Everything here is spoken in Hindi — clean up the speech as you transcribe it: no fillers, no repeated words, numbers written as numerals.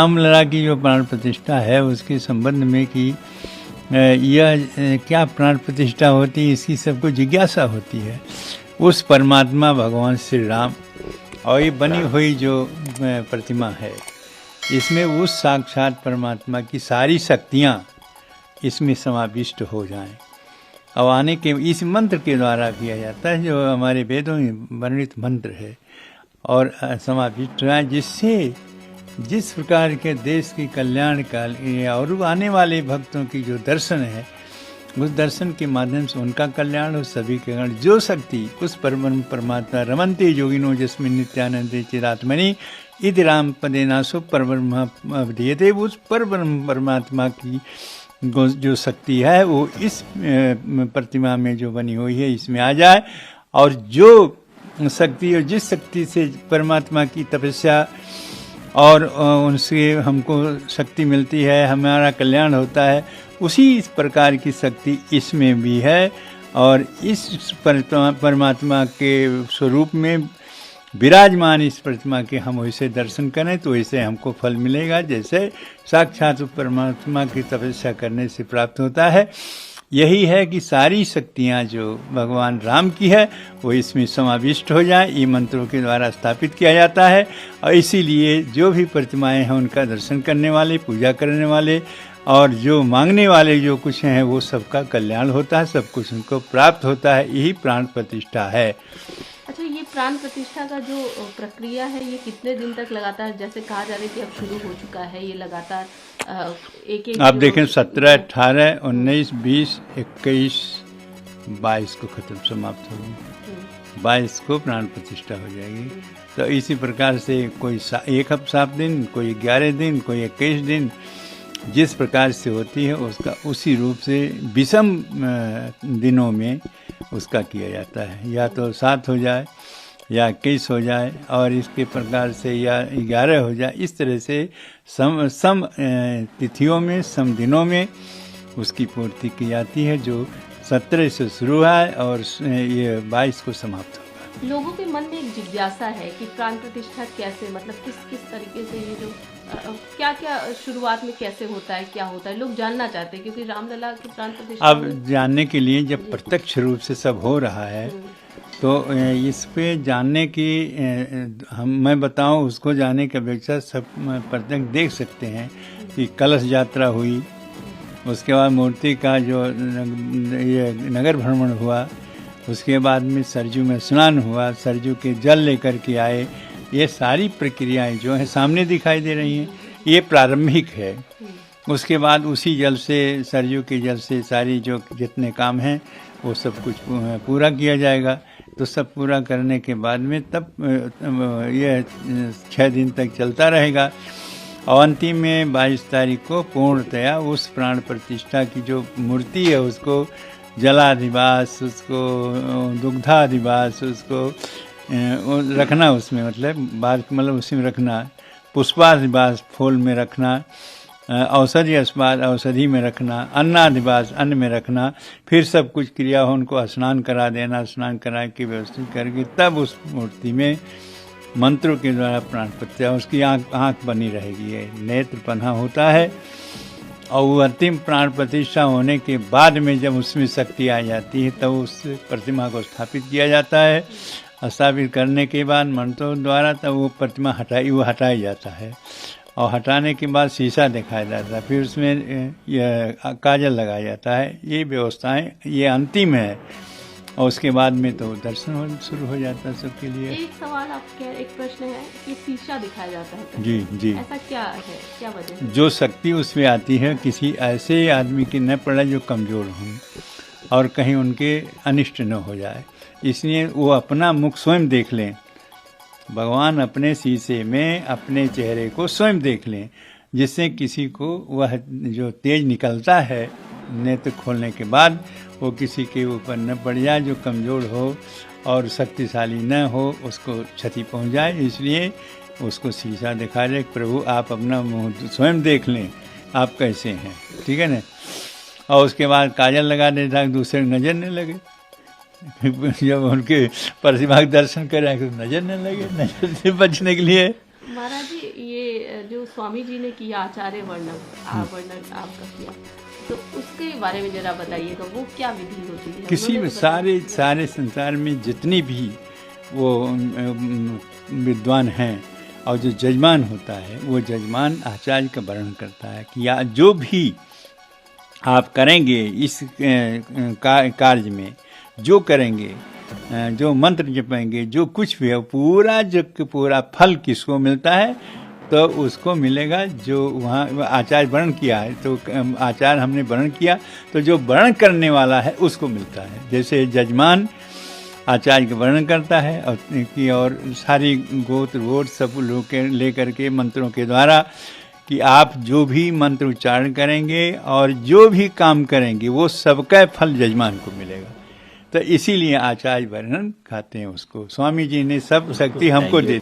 रामलला की जो प्राण प्रतिष्ठा है उसके संबंध में कि यह क्या प्राण प्रतिष्ठा होती है, इसकी सबको जिज्ञासा होती है। उस परमात्मा भगवान श्री राम और ये बनी हुई जो प्रतिमा है, इसमें उस साक्षात परमात्मा की सारी शक्तियाँ इसमें समाविष्ट हो जाएं। और आने के इस मंत्र के द्वारा किया जाता है, जो हमारे वेदों में वर्णित मंत्र है, और समाविष्ट हो जाए, जिससे जिस प्रकार के देश की कल्याण काल और आने वाले भक्तों की जो दर्शन है, उस दर्शन के माध्यम से उनका कल्याण हो, सभी के कल्याण। जो शक्ति उस परमात्मा रमन्ते योगिनो जिसमें नित्यानंदे चिरात्मनि इति राम पदेनासो परब्रह्म अवधीयते, उस परब्रह्म परमात्मा की जो शक्ति है वो इस प्रतिमा में जो बनी हुई है इसमें आ जाए। और जो शक्ति और जिस शक्ति से परमात्मा की तपस्या और उनसे हमको शक्ति मिलती है, हमारा कल्याण होता है, उसी इस प्रकार की शक्ति इसमें भी है। और इस परमात्मा के स्वरूप में विराजमान इस प्रतिमा के हम वैसे दर्शन करें तो वैसे हमको फल मिलेगा, जैसे साक्षात परमात्मा की तपस्या करने से प्राप्त होता है। यही है कि सारी शक्तियाँ जो भगवान राम की है वो इसमें समाविष्ट हो जाए, ये मंत्रों के द्वारा स्थापित किया जाता है। और इसीलिए जो भी प्रतिमाएं हैं उनका दर्शन करने वाले, पूजा करने वाले और जो मांगने वाले जो कुछ हैं वो सबका कल्याण होता है, सब कुछ उनको प्राप्त होता है। यही प्राण प्रतिष्ठा है। अच्छा, ये प्राण प्रतिष्ठा का जो प्रक्रिया है ये कितने दिन तक लगातार, जैसे कहा जा रहा है कि अब शुरू हो चुका है, ये लगातार एक आप देखें 17, 18, 19, 20, 21, 22 को खत्म समाप्त होगी, 22 को प्राण प्रतिष्ठा हो जाएगी। तो इसी प्रकार से कोई 7 दिन, कोई 11 दिन, कोई 21 दिन, जिस प्रकार से होती है उसका उसी रूप से विषम दिनों में उसका किया जाता है। या तो 7 हो जाए या 21 हो जाए और इसके प्रकार से या 11 हो जाए, इस तरह से सम तिथियों में, सम दिनों में उसकी पूर्ति की जाती है, जो 17 से शुरू है और ये 22 को समाप्त होगा। लोगों के मन में एक जिज्ञासा है कि प्राण प्रतिष्ठा कैसे, मतलब किस किस तरीके से, ये जो क्या क्या शुरुआत में कैसे होता है, क्या होता है, लोग जानना चाहते हैं, क्योंकि रामलला की प्राण प्रतिष्ठा अब जानने के लिए जब प्रत्यक्ष रूप से सब हो रहा है तो इस पे जानने की मैं बताऊं, उसको जानने की अपेक्षा सब प्रत्यक्ष देख सकते हैं कि कलश यात्रा हुई, उसके बाद मूर्ति का जो ये नगर भ्रमण हुआ, उसके बाद में सरजू में स्नान हुआ, सरजू के जल लेकर के आए, ये सारी प्रक्रियाएं जो हैं सामने दिखाई दे रही हैं। ये प्रारंभिक है। उसके बाद उसी जल से, सरजू के जल से सारी जो जितने काम हैं वो सब कुछ पूरा किया जाएगा। तो सब पूरा करने के बाद में तब ये 6 दिन तक चलता रहेगा और अंतिम में 22 तारीख को पूर्णतया उस प्राण प्रतिष्ठा की जो मूर्ति है उसको जलाधिवास, उसको दुग्धाधिवास, उसको रखना, उसमें मतलब उसी में रखना, पुष्पाधिवास फूल में रखना, औषधि अस्पाद औषधि में रखना, अन्नाधिवास अन्न में रखना, फिर सब कुछ क्रिया हो उनको स्नान करा देना, स्नान करा के व्यवस्थित करके तब उस मूर्ति में मंत्रों के द्वारा प्राण प्रतिष्ठा, उसकी आँख बनी रहेगी, ये नेत्र पन्हा होता है। और वो अंतिम प्राण प्रतिष्ठा होने के बाद में जब उसमें शक्ति आ जाती है तब उस प्रतिमा को स्थापित किया जाता है। स्थापित करने के बाद मंत्रों द्वारा तब वो प्रतिमा हटाया जाता है और हटाने के बाद शीशा दिखाया जाता है, फिर उसमें यह काजल लगाया जाता है। ये व्यवस्थाएं ये अंतिम है और उसके बाद में तो दर्शन शुरू हो जाता है सबके लिए। एक सवाल आपके, एक प्रश्न है कि शीशा दिखाया जाता है, जी जी, ऐसा क्या है, क्या वजह है? जो शक्ति उसमें आती है किसी ऐसे आदमी की न पड़े जो कमज़ोर हों और कहीं उनके अनिष्ट न हो जाए, इसलिए वो अपना मुख स्वयं देख लें। भगवान अपने शीशे में अपने चेहरे को स्वयं देख लें, जिससे किसी को वह जो तेज निकलता है नेत्र खोलने के बाद वो किसी के ऊपर न पड़ जाए, जो कमज़ोर हो और शक्तिशाली न हो उसको क्षति पहुंच जाए। इसलिए उसको शीशा दिखा दे, प्रभु आप अपना मुँह स्वयं देख लें आप कैसे हैं, ठीक है ना। और उसके बाद काजल लगा दे ताकि दूसरे नज़र न लगे, जब उनके प्रतिमा दर्शन करें तो नजर न लगे, नजर से बचने के लिए। महाराज जी, ये जो स्वामी जी ने किया आचार्य वर्णन वर्णन आपका किया, तो उसके बारे में जरा बताइएगा, वो क्या विधि होती है? किसी उन्होंने में तो बताया। सारे संसार में जितनी भी वो विद्वान हैं और जो जजमान होता है, वो जजमान आचार्य का वर्णन करता है कि या जो भी आप करेंगे इस कार्य में, जो करेंगे, जो मंत्र जपेंगे, जो कुछ भी है, पूरा जो पूरा फल किसको मिलता है, तो उसको मिलेगा जो वहाँ आचार्य वर्णन किया है। तो आचार्य हमने वर्णन किया, तो जो वर्णन करने वाला है उसको मिलता है। जैसे जजमान आचार्य का वर्णन करता है और सारी गोत्र वोट सब लोग लेकर के मंत्रों के द्वारा कि आप जो भी मंत्र उच्चारण करेंगे और जो भी काम करेंगे, वो सबका फल जजमान को मिलेगा। तो इसीलिए आचार्य वर्णन कहते हैं उसको। स्वामी जी ने सब शक्ति हमको दे